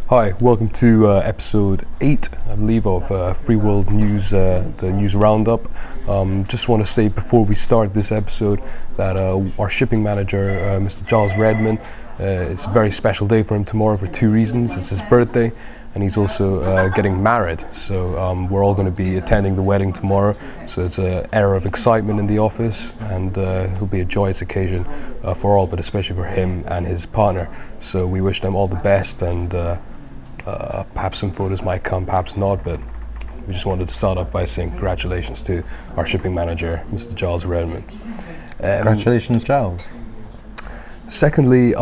Hi, welcome to episode 8, I believe, of Freeworld News, the news roundup. Just want to say before we start this episode that our shipping manager, Mr. Giles Redman, it's a very special day for him tomorrow for two reasons. It's his birthday, and he's also getting married. So we're all going to be attending the wedding tomorrow. So it's an air of excitement in the office, and it'll be a joyous occasion for all, but especially for him and his partner. So we wish them all the best, and perhaps some photos might come, perhaps not, but we just wanted to start off by saying congratulations to our shipping manager, Mr. Giles Redman. Congratulations, Giles. Secondly,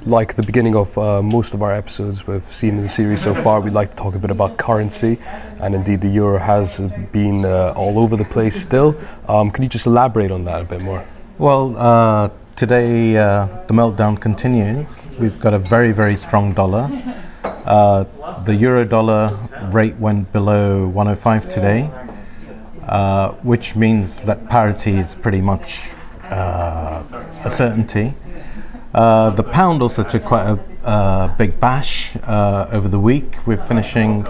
like the beginning of most of our episodes we've seen in the series so far, we'd like to talk a bit about currency, and indeed the euro has been all over the place still. Can you just elaborate on that a bit more? Well, today the meltdown continues. We've got a very, very strong dollar. The euro-dollar rate went below 105 today, which means that parity is pretty much a certainty. The pound also took quite a big bash over the week. We're finishing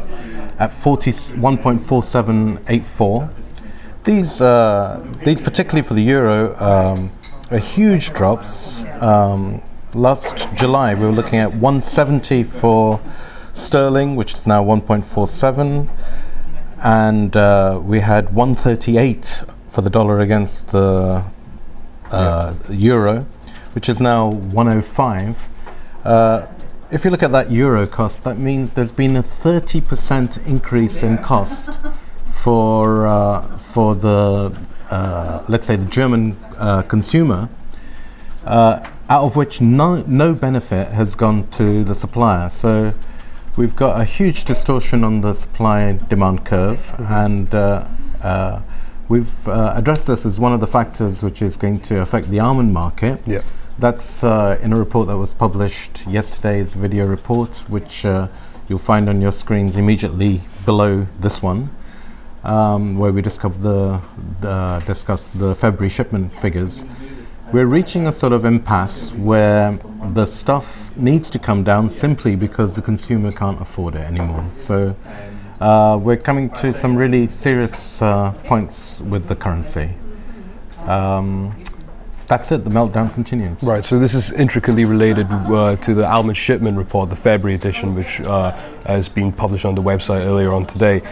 at 1.4784. These particularly for the euro, are huge drops. Last July we were looking at 170 for sterling, which is now 1.47, and we had 138 for the dollar against the euro, which is now 105. If you look at that euro cost, that means there's been a 30% increase in cost for the let's say the German consumer, out of which no benefit has gone to the supplier. So we've got a huge distortion on the supply-demand curve, and we've addressed this as one of the factors which is going to affect the almond market. Yeah. That's in a report that was published yesterday. It's a video report which you'll find on your screens immediately below this one, where we discuss the February shipment figures. We're reaching a sort of impasse where the stuff needs to come down simply because the consumer can't afford it anymore. So we're coming to some really serious points with the currency. That's it, the meltdown continues. Right, so this is intricately related to the almond shipment report, the February edition, which has been published on the website earlier on today.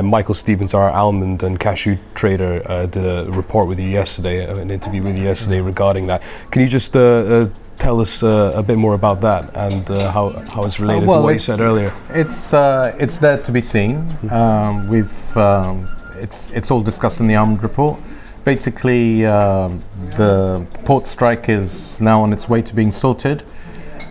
Michael Stevens, our almond and cashew trader, did a report with you yesterday, an interview with you yesterday regarding that. Can you just tell us a bit more about that and how it's related to what you said earlier? It's there to be seen. It's all discussed in the almond report. Basically, the port strike is now on its way to being sorted.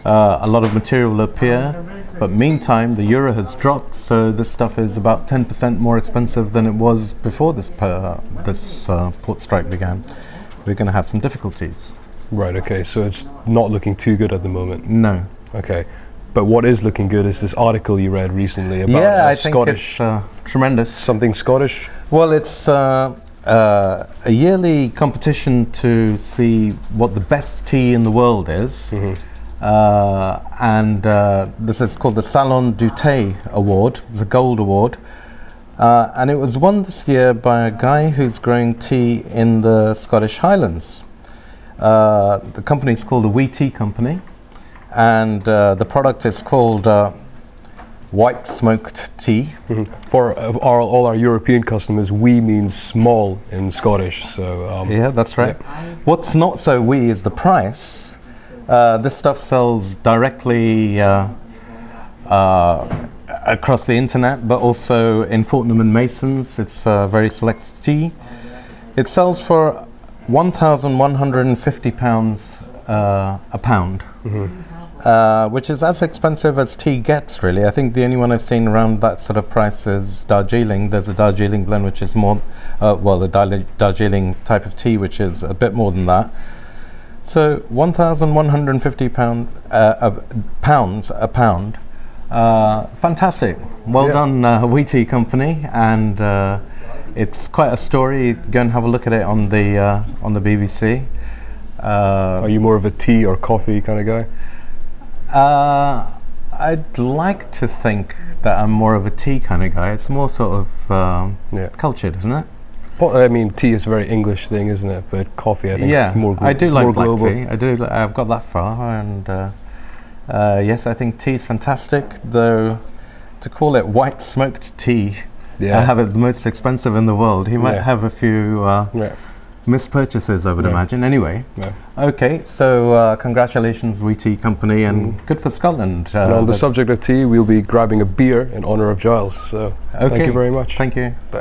A lot of material will appear, but meantime the euro has dropped, so this stuff is about 10% more expensive than it was before this port strike began. We're going to have some difficulties. Right, okay, so it's not looking too good at the moment? No. Okay, but what is looking good is this article you read recently about I Scottish... think it's tremendous. Something Scottish? Well, it's a yearly competition to see what the best tea in the world is, and this is called the Salon du Thé Award. It's a gold award, and it was won this year by a guy who's growing tea in the Scottish Highlands. The company is called the Wee Tea Company, and the product is called white smoked tea. For all our European customers, wee means small in Scottish. So yeah, that's right. Yeah. What's not so wee is the price. This stuff sells directly across the internet, but also in Fortnum and Masons. It's very select tea. It sells for £1,150 a pound. Which is as expensive as tea gets, really. I think the only one I've seen around that sort of price is Darjeeling. There's a Darjeeling blend which is more, the Darjeeling type of tea, which is a bit more than that. So £1,150 pounds a pound. Fantastic. Well done, Wee Tea Company, and it's quite a story. Go and have a look at it on the BBC. Are you more of a tea or coffee kind of guy? I'd like to think that I'm more of a tea kind of guy. It's more sort of cultured, isn't it? Well, I mean, tea is a very English thing, isn't it? But coffee, I think, is more I do like more black global. tea. I do. I've got that far, and yes, I think tea is fantastic. Though to call it white smoked tea, Yeah. have it the most expensive in the world, he might have a few missed purchases, I would imagine. Anyway, okay. So congratulations, We Tea Company, and good for Scotland. And on the subject of tea, we'll be grabbing a beer in honor of Giles. So thank you very much. Thank you. Bye.